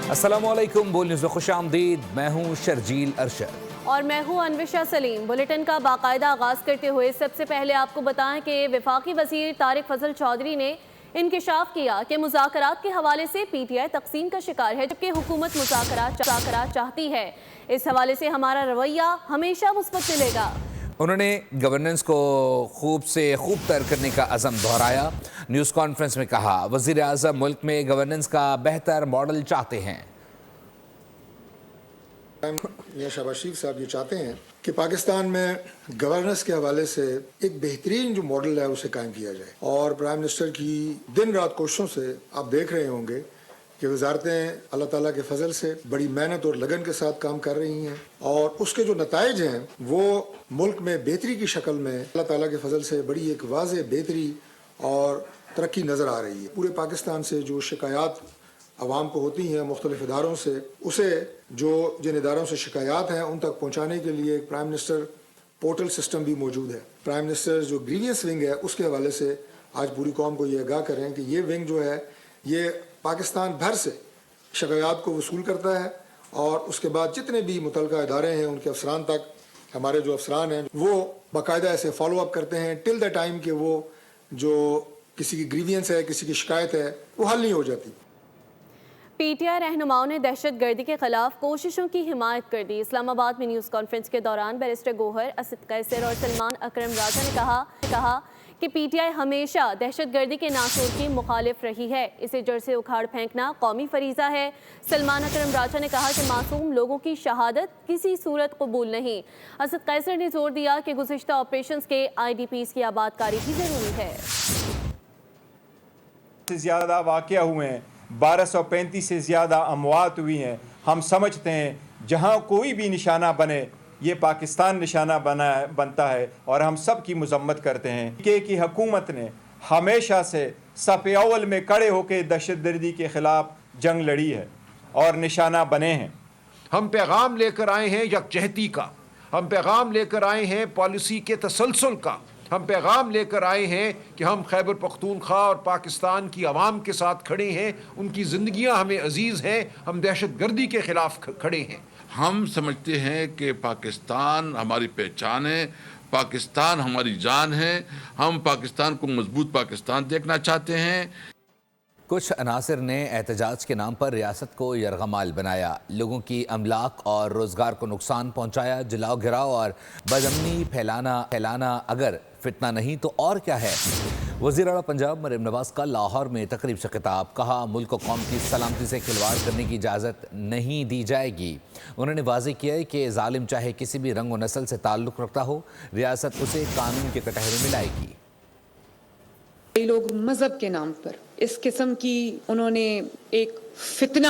السلام علیکم، بول نیوز میں خوش آمدید۔ میں ہوں شرجیل ارشد اور میں ہوں انوشا سلیم۔ بلیٹن کا باقاعدہ آغاز کرتے ہوئے سب سے پہلے آپ کو بتائیں کہ وفاقی وزیر طارق فضل چودھری نے انکشاف کیا کہ مذاکرات کے حوالے سے پی ٹی آئی تقسیم کا شکار ہے، جبکہ حکومت مذاکرات چاہتی ہے۔ اس حوالے سے ہمارا رویہ ہمیشہ مثبت ملے گا۔ انہوں نے گورننس کو خوب تر کرنے کا عزم دہرایا۔ نیوز کانفرنس میں کہا، وزیر اعظم ملک میں گورننس کا بہتر ماڈل چاہتے ہیں۔ میاں شہباز شریف صاحب یہ چاہتے ہیں کہ پاکستان میں گورننس کے حوالے سے ایک بہترین جو ماڈل ہے اسے قائم کیا جائے، اور پرائم منسٹر کی دن رات کوششوں سے آپ دیکھ رہے ہوں گے کہ وزارتیں اللہ تعالیٰ کے فضل سے بڑی محنت اور لگن کے ساتھ کام کر رہی ہیں، اور اس کے جو نتائج ہیں وہ ملک میں بہتری کی شکل میں اللہ تعالیٰ کے فضل سے بڑی ایک واضح بہتری اور ترقی نظر آ رہی ہے۔ پورے پاکستان سے جو شکایات عوام کو ہوتی ہیں مختلف اداروں سے، اسے جن اداروں سے شکایات ہیں ان تک پہنچانے کے لیے ایک پرائم منسٹر پورٹل سسٹم بھی موجود ہے۔ پرائم منسٹر جو گریوینس ونگ ہے اس کے حوالے سے آج پوری قوم کو یہ آگاہ کریں کہ یہ ونگ جو ہے یہ پاکستان بھر سے شکایات کو وصول کرتا ہے، اور اس کے بعد جتنے بھی متعلقہ ادارے ہیں ان کے افسران تک ہمارے جو افسران ہیں وہ باقاعدہ ایسے فالو اپ کرتے ہیں ٹل دا ٹائم کہ وہ جو کسی کی گریوینس ہے، کسی کی شکایت ہے، وہ حل نہیں ہو جاتی۔ پی ٹی آئی رہنماؤں نے دہشت گردی کے خلاف کوششوں کی حمایت کر دی۔ اسلام آباد میں نیوز کانفرنس کے دوران بیرسٹر گوہر، اسد قیصر اور سلمان اکرم راجہ نے کہا کہ پی ٹی آئی ہمیشہ دہشت گردی کے ناصور کی مخالف رہی ہے، اسے جڑ سے اکھاڑ پھینکنا قومی فریضہ ہے۔ سلمان اکرم راجہ نے کہا کہ معصوم لوگوں کی شہادت کسی صورت قبول نہیں۔ اسد قیصر نے زور دیا کہ گزشتہ آپریشنز کے آئی ڈی پیز کی آباد کاری بھی ضروری ہے۔ سے زیادہ واقعہ ہوئے ہیں، 1235 سے زیادہ اموات ہوئی ہیں۔ ہم سمجھتے ہیں جہاں کوئی بھی نشانہ بنے یہ پاکستان نشانہ بنتا ہے، اور ہم سب کی مذمت کرتے ہیں کہ حکومت نے ہمیشہ سے صف اول میں کھڑے ہو کے دہشت گردی کے خلاف جنگ لڑی ہے اور نشانہ بنے ہیں۔ ہم پیغام لے کر آئے ہیں یکجہتی کا، ہم پیغام لے کر آئے ہیں پالیسی کے تسلسل کا، ہم پیغام لے کر آئے ہیں کہ ہم خیبر پختونخوا اور پاکستان کی عوام کے ساتھ کھڑے ہیں، ان کی زندگیاں ہمیں عزیز ہیں، ہم دہشت گردی کے خلاف کھڑے ہیں۔ ہم سمجھتے ہیں کہ پاکستان ہماری پہچان ہے، پاکستان ہماری جان ہے، ہم پاکستان کو مضبوط پاکستان دیکھنا چاہتے ہیں۔ کچھ عناصر نے احتجاج کے نام پر ریاست کو یرغمال بنایا، لوگوں کی املاک اور روزگار کو نقصان پہنچایا۔ جلاؤ گھراؤ اور بدامنی پھیلانا اگر فتنہ نہیں تو اور کیا ہے؟ وزیر اعلیٰ پنجاب مریم نواز کا لاہور میں تقریب سے خطاب، کہا ملک و قوم کی سلامتی سے کھلواڑ کرنے کی اجازت نہیں دی جائے گی۔ انہوں نے واضح کیا ہے کہ ظالم چاہے کسی بھی رنگ و نسل سے تعلق رکھتا ہو، ریاست اسے قانون کے کٹہرے میں لائے گی۔ کئی لوگ مذہب کے نام پر اس قسم کی انہوں نے ایک فتنہ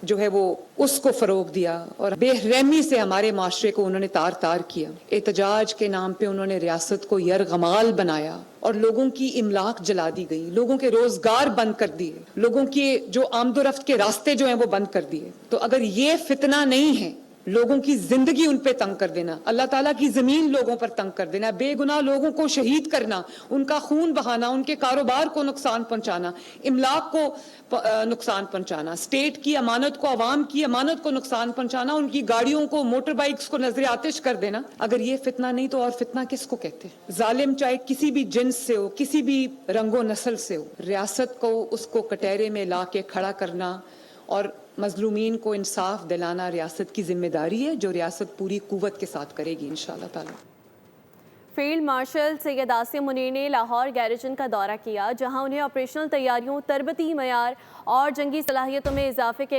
جو ہے وہ اس کو فروغ دیا، اور بے رحمی سے ہمارے معاشرے کو انہوں نے تار کیا۔ احتجاج کے نام پہ انہوں نے ریاست کو یرغمال بنایا اور لوگوں کی املاک جلا دی گئی، لوگوں کے روزگار بند کر دیے، لوگوں کے جو آمد و رفت کے راستے جو ہیں وہ بند کر دیے۔ تو اگر یہ فتنہ نہیں ہے، لوگوں کی زندگی ان پہ تنگ کر دینا، اللہ تعالیٰ کی زمین لوگوں پر تنگ کر دینا، بے گناہ لوگوں کو شہید کرنا، ان کا خون بہانا، ان کے کاروبار کو نقصان پہنچانا، املاک کو نقصان پہنچانا، اسٹیٹ کی امانت کو، عوام کی امانت کو نقصان پہنچانا، ان کی گاڑیوں کو، موٹر بائکس کو نظر آتش کر دینا، اگر یہ فتنہ نہیں تو اور فتنہ کس کو کہتے ہیں؟ ظالم چاہے کسی بھی جنس سے ہو، کسی بھی رنگ و نسل سے ہو، ریاست کو اس کو کٹہرے میں لا کے کھڑا کرنا اور مظلومین کو انصاف دلانا ریاست کی ذمہ داری ہے، جو ریاست پوری قوت کے ساتھ کرے گی انشاءاللہ تعالی۔ فیلڈ مارشل سید عاصم منیر نے لاہور گیریجن کا دورہ کیا، جہاں انہیں آپریشنل تیاریوں، تربیتی معیار اور جنگی صلاحیتوں میں اضافے کے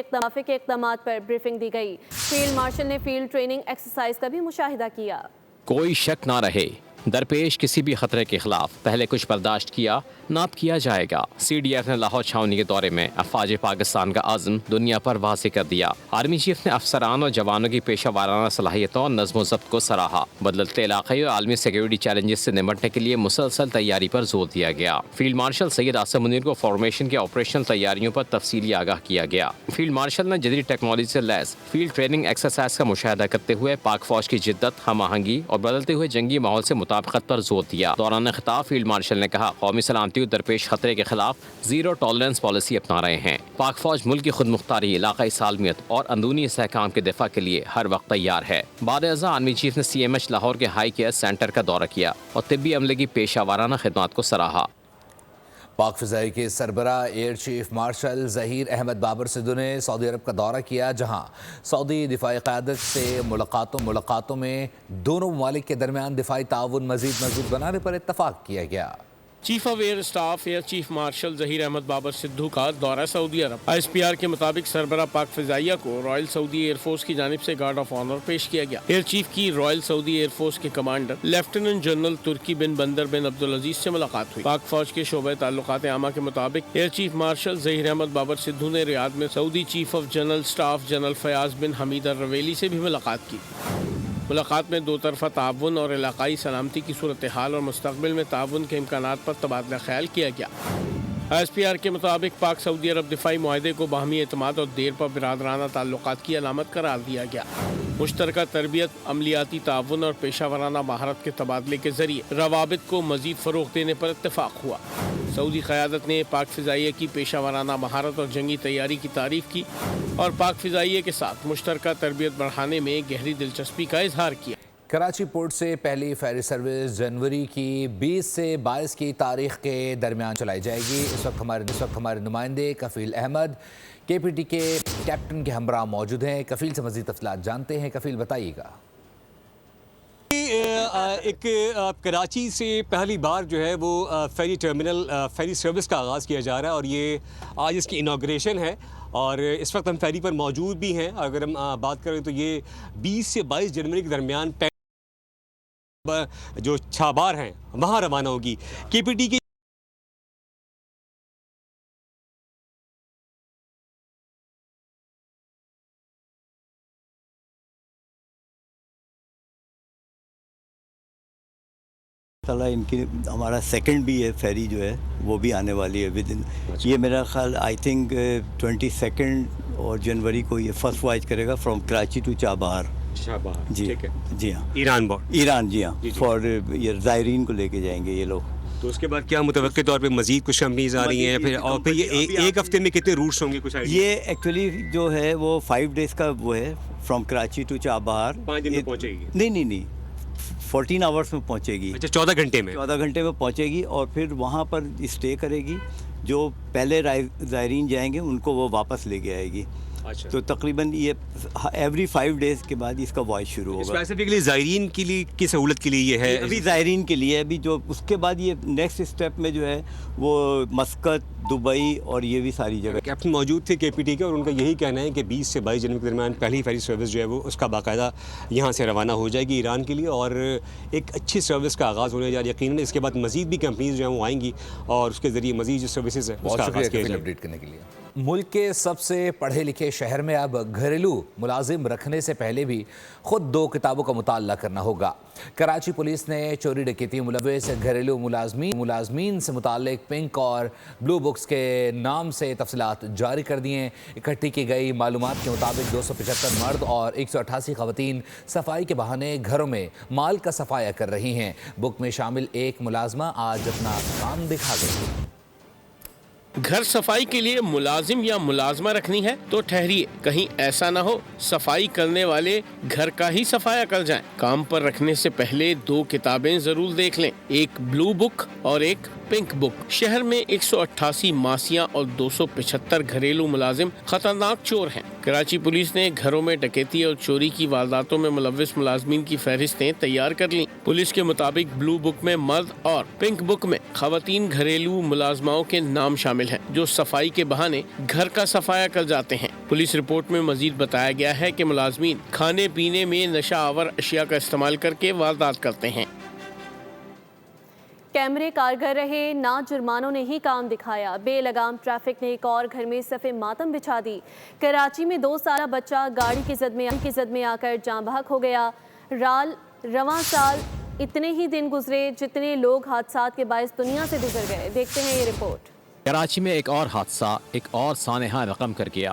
اقدامات پر بریفنگ دی گئی۔ فیلڈ مارشل نے فیلڈ ٹریننگ ایکسرسائز کا بھی مشاہدہ کیا۔ کوئی شک نہ رہے، درپیش کسی بھی خطرے کے خلاف پہلے کچھ برداشت کیا نہ کیا جائے گا۔ سی ڈی ایف نے لاہور چھاؤنی کے دورے میں افواج پاکستان کا عزم دنیا پر واضح کر دیا۔ آرمی چیف نے افسران اور جوانوں کی پیشہ وارانہ صلاحیتوں اور نظم و ضبط کو سراہا۔ بدلتے علاقائی اور عالمی سیکیورٹی چیلنجز سے نمٹنے کے لیے مسلسل تیاری پر زور دیا گیا۔ فیلڈ مارشل سید عاصم منیر کو فارمیشن کے آپریشنل تیاریوں پر تفصیلی آگاہ کیا گیا۔ فیلڈ مارشل نے جدید ٹیکنالوجی سے لیس فیلڈ ٹریننگ ایکسرسائز کا مشاہدہ کرتے ہوئے پاک فوج کی جدت، ہم آہنگی اور بدلتے ہوئے جنگی ماحول سے مطابقت پر زور دیا۔ دوران خطاب فیلڈ مارشل نے کہا قومی سلامتی و درپیش خطرے کے خلاف زیرو ٹالرنس پالیسی اپنا رہے ہیں۔ پاک فوج ملک کی خود مختاری، علاقائی سالمیت اور اندرونی استحکام کے دفاع کے لیے ہر وقت تیار ہے۔ بعد ازاں آرمی چیف نے CMH لاہور کے ہائی کیئر سینٹر کا دورہ کیا اور طبی عملے کی پیشہ ورانہ خدمات کو سراہا۔ پاک فضائی کے سربراہ air chief marshal Zaheer Ahmed Babar Sidhu نے سعودی عرب کا دورہ کیا، جہاں سعودی دفاعی قیادت سے ملاقاتوں میں دونوں ممالک کے درمیان دفاعی تعاون مزید مضبوط بنانے پر اتفاق کیا گیا۔ Chief of air staff air chief marshal Zaheer Ahmed Babar Sidhu کا دورہ سعودی عرب۔ ISPR کے مطابق سربراہ پاک فضائیہ کو رائل سعودی ایئر فورس کی جانب سے گارڈ آف آنر پیش کیا گیا۔ ایئر چیف کی رائل سعودی ایئر فورس کے کمانڈر لیفٹیننٹ جنرل ترکی بن بندر بن عبدالعزیز سے ملاقات ہوئی۔ پاک فوج کے شعبہ تعلقات عامہ کے مطابق air chief marshal Zaheer Ahmed Babar Sidhu نے ریاض میں Saudi chief of general staff general Fayyad bin Hamid Al Ruwaili سے بھی ملاقات کی۔ ملاقات میں دو طرفہ تعاون اور علاقائی سلامتی کی صورتحال اور مستقبل میں تعاون کے امکانات پر تبادلہ خیال کیا گیا۔ ISPR کے مطابق پاک سعودی عرب دفاعی معاہدے کو باہمی اعتماد اور دیر پا برادرانہ تعلقات کی علامت قرار دیا گیا۔ مشترکہ تربیت، عملیاتی تعاون اور پیشہ ورانہ مہارت کے تبادلے کے ذریعے روابط کو مزید فروغ دینے پر اتفاق ہوا۔ سعودی قیادت نے پاک فضائیہ کی پیشہ ورانہ مہارت اور جنگی تیاری کی تعریف کی اور پاک فضائیہ کے ساتھ مشترکہ تربیت بڑھانے میں گہری دلچسپی کا اظہار کیا۔ کراچی پورٹ سے پہلی فیری سروس جنوری کی 20 سے 22 کی تاریخ کے درمیان چلائی جائے گی۔ اس وقت ہمارے نمائندے کفیل احمد KPT کے کیپٹن کے ہمراہ موجود ہیں۔ کفیل سے مزید تفصیلات جانتے ہیں۔ کفیل بتائیے گا۔ ایک کراچی سے پہلی بار جو ہے وہ فیری ٹرمینل فیری سروس کا آغاز کیا جا رہا ہے اور یہ آج اس کی انوگریشن ہے اور اس وقت ہم فیری پر موجود بھی ہیں۔ اگر ہم بات کریں تو یہ 20 سے 22 جنوری کے درمیان جو چھابار ہیں وہاں روانہ ہوگی۔ KPT کی ان کی ہمارا سیکنڈ بھی ہے فیری جو ہے وہ بھی آنے والی ہے ود ان یہ میرا خیال آئی تھنک 22 اور جنوری کو یہ فرسٹ وائج کرے گا فرام کراچی ٹو چابہار۔ جی جی ہاں ایران جی ہاں فار یہ زائرین کو لے کے جائیں گے یہ لوگ۔ تو اس کے بعد کیا متوقع طور پہ مزید کچھ کمپنیز آ رہی ہیں پھر اور پھر یہ ایک ہفتے میں کتنے روٹس ہوں گے کچھ؟ یہ ایکچولی جو ہے وہ 5 days کا وہ ہے فرام کراچی ٹو چابہار۔ 5 دن میں پہنچے گی؟ نہیں 14 hours میں پہنچے گی۔ اچھا 14 گھنٹے میں 14 گھنٹے میں پہنچے گی اور پھر وہاں پر اسٹے کرے گی۔ جو پہلے زائرین جائیں گے ان کو وہ واپس لے کے آئے گی۔ اچھا تو تقریباً یہ ایوری 5 days کے بعد اس کا وائس شروع ہوگا۔ اسپیسیفکلی زائرین کے لیے کی سہولت کے لیے یہ ہے؟ ابھی زائرین کے لیے ابھی جو اس کے بعد یہ نیکسٹ اسٹیپ میں جو ہے وہ مسقط، دبئی اور یہ بھی ساری جگہ۔ کیپٹن موجود تھے KPT کے اور ان کا یہی کہنا ہے کہ 20 سے 22 جنوری کے درمیان پہلی فیری سروس جو ہے وہ اس کا باقاعدہ یہاں سے روانہ ہو جائے گی ایران کے لیے اور ایک اچھی سروس کا آغاز ہونے جا رہا ہے یقیناً۔ اس کے بعد مزید بھی کمپنیز جو ہیں وہ آئیں گی اور اس کے ذریعے مزید جو سروسز ہیں اس کا آغاز کیا جائے گا۔ اپڈیٹ کرنے کے لیے ملک کے سب سے پڑھے لکھے شہر میں اب گھریلو ملازم رکھنے سے پہلے بھی خود 2 کتابوں کا مطالعہ کرنا ہوگا۔ کراچی پولیس نے چوری ڈکیتی ملوث گھریلو ملازمین سے متعلق پنک اور بلو بکس کے نام سے تفصیلات جاری کر دی ہیں۔ اکٹھی کی گئی معلومات کے مطابق 275 مرد اور 188 خواتین صفائی کے بہانے گھروں میں مال کا صفایا کر رہی ہیں۔ بک میں شامل ایک ملازمہ آج اپنا کام دکھا گئی۔ گھر صفائی کے لیے ملازم یا ملازمہ رکھنی ہے تو ٹھہریے، کہیں ایسا نہ ہو صفائی کرنے والے گھر کا ہی صفایا کر جائیں۔ کام پر رکھنے سے پہلے 2 کتابیں ضرور دیکھ لیں، ایک بلو بک اور ایک پنک بک۔ شہر میں 188 ماسیاں اور 275 گھریلو ملازم خطرناک چور ہیں۔ کراچی پولیس نے گھروں میں ڈکیتی اور چوری کی وارداتوں میں ملوث ملازمین کی فہرستیں تیار کر لیں۔ پولیس کے مطابق بلو بک میں مرد اور پنک بک میں خواتین گھریلو ملازماؤں کے نام شامل ہیں جو صفائی کے بہانے گھر کا صفایا کر جاتے ہیں۔ پولیس رپورٹ میں مزید بتایا گیا ہے کہ ملازمین کھانے پینے میں نشہ آور اشیاء کا استعمال کر کے واردات کرتے ہیں۔ کیمرے کارگر رہے، نہ جرمانوں نے ہی کام دکھایا۔ بے لگام ٹریفک نے ایک اور گھر میں صف ماتم بچھا دی۔ کراچی میں 2 سالہ بچہ گاڑی کی زد میں آ کر جاں بحق ہو گیا۔ رواں سال اتنے ہی دن گزرے جتنے لوگ حادثات کے باعث دنیا سے گزر گئے۔ دیکھتے ہیں یہ رپورٹ۔ کراچی میں ایک اور حادثہ ایک اور سانحہ رقم کر گیا۔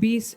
20